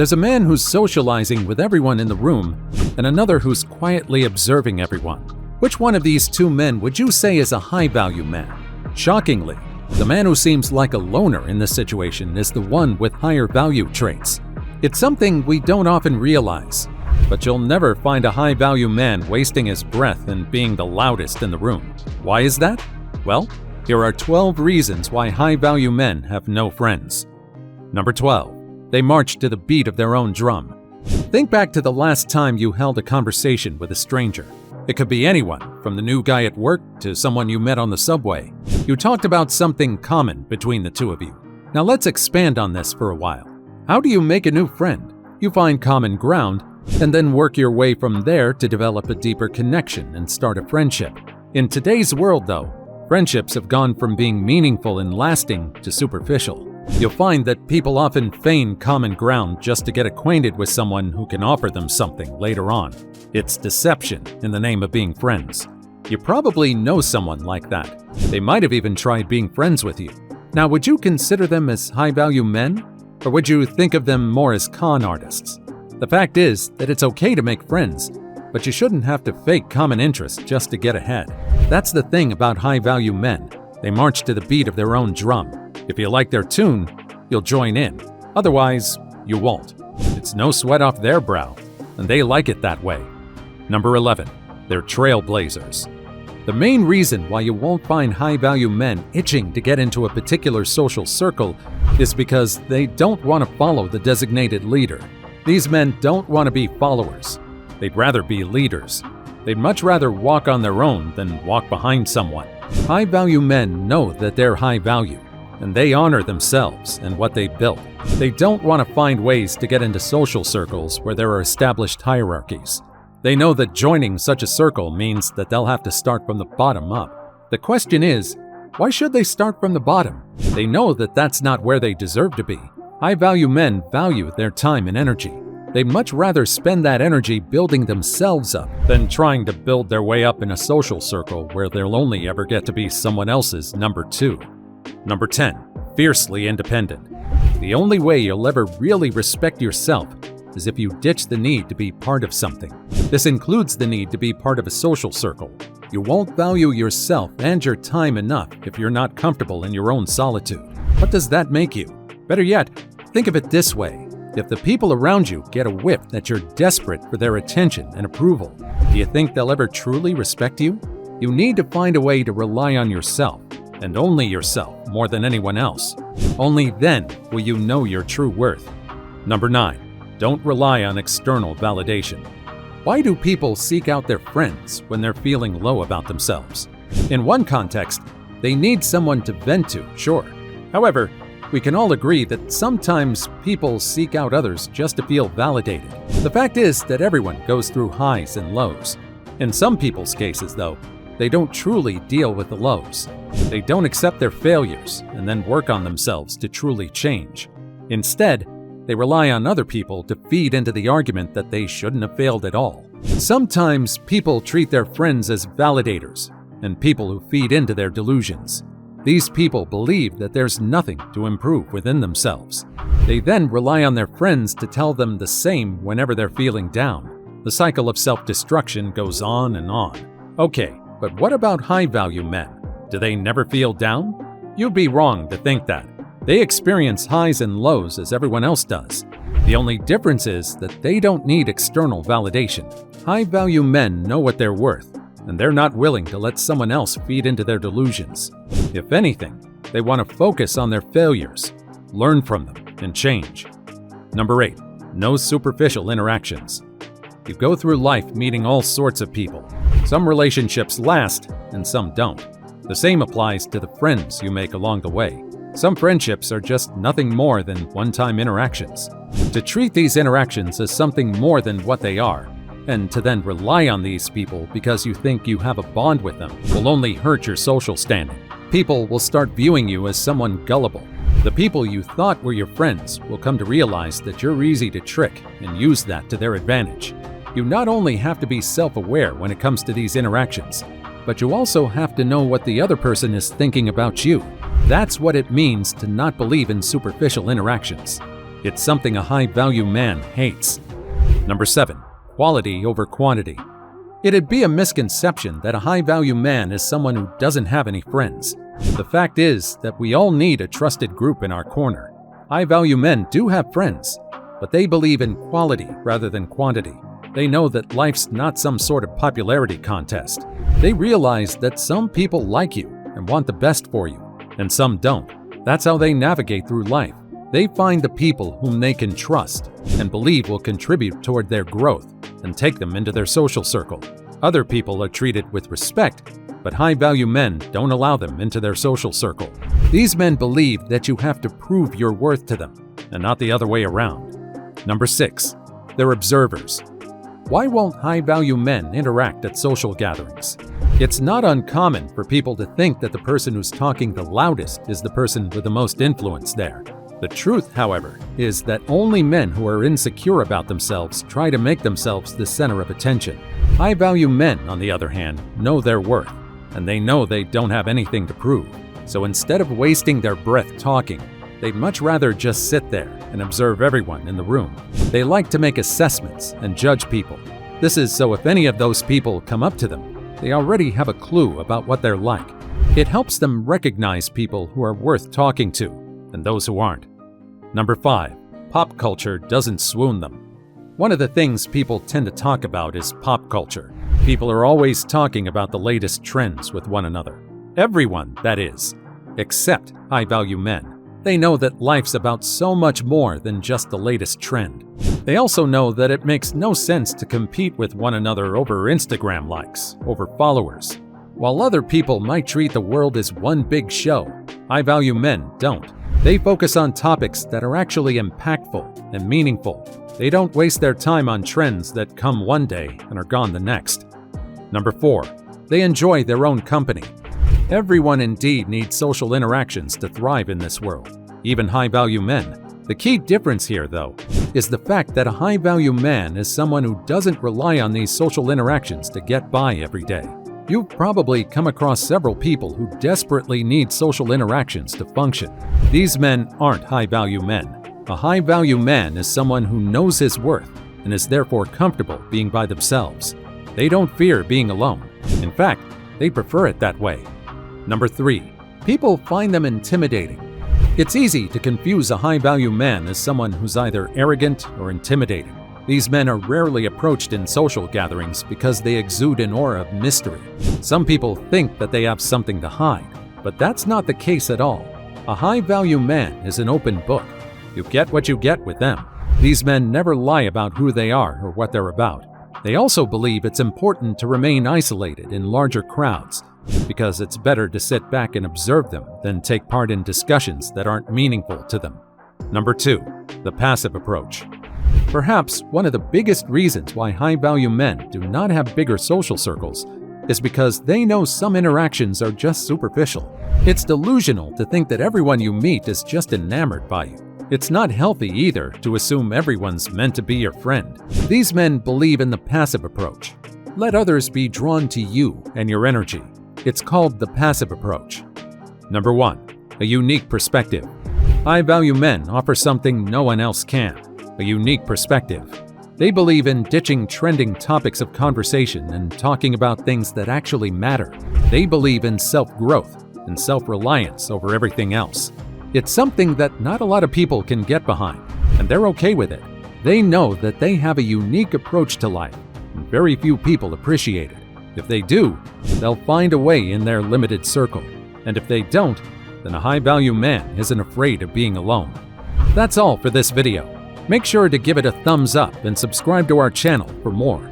There's a man who's socializing with everyone in the room and another who's quietly observing everyone. Which one of these two men would you say is a high-value man? Shockingly, the man who seems like a loner in this situation is the one with higher value traits. It's something we don't often realize, but you'll never find a high-value man wasting his breath and being the loudest in the room. Why is that? Well, here are 12 reasons why high-value men have no friends. Number 12. They march to the beat of their own drum. Think back to the last time you held a conversation with a stranger. It could be anyone, from the new guy at work to someone you met on the subway. You talked about something common between the two of you. Now let's expand on this for a while. How do you make a new friend? You find common ground and then work your way from there to develop a deeper connection and start a friendship. In today's world, though, friendships have gone from being meaningful and lasting to superficial. You'll find that people often feign common ground just to get acquainted with someone who can offer them something later on. It's deception in the name of being friends. You probably know someone like that. They might have even tried being friends with you. Now, would you consider them as high-value men? Or would you think of them more as con artists? The fact is that it's okay to make friends, but you shouldn't have to fake common interest just to get ahead. That's the thing about high-value men. They march to the beat of their own drum. If you like their tune, you'll join in. Otherwise, you won't. It's no sweat off their brow, and they like it that way. Number 11. They're trailblazers. The main reason why you won't find high-value men itching to get into a particular social circle is because they don't want to follow the designated leader. These men don't want to be followers. They'd rather be leaders. They'd much rather walk on their own than walk behind someone. High-value men know that they're high value, and they honor themselves and what they built. They don't want to find ways to get into social circles where there are established hierarchies. They know that joining such a circle means that they'll have to start from the bottom up. The question is, why should they start from the bottom? They know that that's not where they deserve to be. High-value men value their time and energy. They'd much rather spend that energy building themselves up than trying to build their way up in a social circle where they'll only ever get to be someone else's number 2. Number 10. Fiercely independent. The only way you'll ever really respect yourself is if you ditch the need to be part of something. This includes the need to be part of a social circle. You won't value yourself and your time enough if you're not comfortable in your own solitude. What does that make you? Better yet, think of it this way. If the people around you get a whiff that you're desperate for their attention and approval, do you think they'll ever truly respect you? You need to find a way to rely on yourself, and only yourself more than anyone else. Only then will you know your true worth. Number 9. Don't rely on external validation. Why do people seek out their friends when they're feeling low about themselves? In one context, they need someone to vent to, sure. However, we can all agree that sometimes people seek out others just to feel validated. The fact is that everyone goes through highs and lows. In some people's cases, though, they don't truly deal with the lows. They don't accept their failures and then work on themselves to truly change. Instead, they rely on other people to feed into the argument that they shouldn't have failed at all. Sometimes people treat their friends as validators and people who feed into their delusions. These people believe that there's nothing to improve within themselves. They then rely on their friends to tell them the same whenever they're feeling down. The cycle of self-destruction goes on and on. Okay, but what about high-value men? Do they never feel down? You'd be wrong to think that. They experience highs and lows as everyone else does. The only difference is that they don't need external validation. High-value men know what they're worth, and they're not willing to let someone else feed into their delusions. If anything, they want to focus on their failures, learn from them, and change. Number 8. No superficial interactions. You go through life meeting all sorts of people. Some relationships last, and some don't. The same applies to the friends you make along the way. Some friendships are just nothing more than one-time interactions. To treat these interactions as something more than what they are, and to then rely on these people because you think you have a bond with them, will only hurt your social standing. People will start viewing you as someone gullible. The people you thought were your friends will come to realize that you're easy to trick and use that to their advantage. You not only have to be self-aware when it comes to these interactions, but you also have to know what the other person is thinking about you. That's what it means to not believe in superficial interactions. It's something a high-value man hates. Number 7. Quality over quantity. It'd be a misconception that a high-value man is someone who doesn't have any friends. The fact is that we all need a trusted group in our corner. High-value men do have friends, but they believe in quality rather than quantity. They know that life's not some sort of popularity contest. They realize that some people like you and want the best for you, and some don't. That's how they navigate through life. They find the people whom they can trust and believe will contribute toward their growth and take them into their social circle. Other people are treated with respect, but high-value men don't allow them into their social circle. These men believe that you have to prove your worth to them, and not the other way around. Number 6. They're observers. Why won't high-value men interact at social gatherings? It's not uncommon for people to think that the person who's talking the loudest is the person with the most influence there. The truth, however, is that only men who are insecure about themselves try to make themselves the center of attention. High-value men, on the other hand, know their worth, and they know they don't have anything to prove. So instead of wasting their breath talking, they'd much rather just sit there and observe everyone in the room. They like to make assessments and judge people. This is so if any of those people come up to them, they already have a clue about what they're like. It helps them recognize people who are worth talking to and those who aren't. Number 5. Pop culture doesn't swoon them. One of the things people tend to talk about is pop culture. People are always talking about the latest trends with one another. Everyone, that is, except high-value men. They know that life's about so much more than just the latest trend. They also know that it makes no sense to compete with one another over Instagram likes, over followers. While other people might treat the world as one big show, high-value men don't. They focus on topics that are actually impactful and meaningful. They don't waste their time on trends that come one day and are gone the next. Number 4. They enjoy their own company. Everyone indeed needs social interactions to thrive in this world, even high-value men. The key difference here, though, is the fact that a high-value man is someone who doesn't rely on these social interactions to get by every day. You've probably come across several people who desperately need social interactions to function. These men aren't high-value men. A high-value man is someone who knows his worth and is therefore comfortable being by themselves. They don't fear being alone. In fact, they prefer it that way. Number 3. People find them intimidating. It's easy to confuse a high-value man as someone who's either arrogant or intimidating. These men are rarely approached in social gatherings because they exude an aura of mystery. Some people think that they have something to hide, but that's not the case at all. A high-value man is an open book. You get what you get with them. These men never lie about who they are or what they're about. They also believe it's important to remain isolated in larger crowds because it's better to sit back and observe them than take part in discussions that aren't meaningful to them. Number 2. The passive approach. Perhaps one of the biggest reasons why high-value men do not have bigger social circles is because they know some interactions are just superficial. It's delusional to think that everyone you meet is just enamored by you. It's not healthy either to assume everyone's meant to be your friend. These men believe in the passive approach. Let others be drawn to you and your energy. It's called the passive approach. Number 1. A unique perspective. High-value men offer something no one else can, a unique perspective. They believe in ditching trending topics of conversation and talking about things that actually matter. They believe in self-growth and self-reliance over everything else. It's something that not a lot of people can get behind, and they're okay with it. They know that they have a unique approach to life, and very few people appreciate it. If they do, they'll find a way in their limited circle, and if they don't, then a high-value man isn't afraid of being alone. That's all for this video. Make sure to give it a thumbs up and subscribe to our channel for more.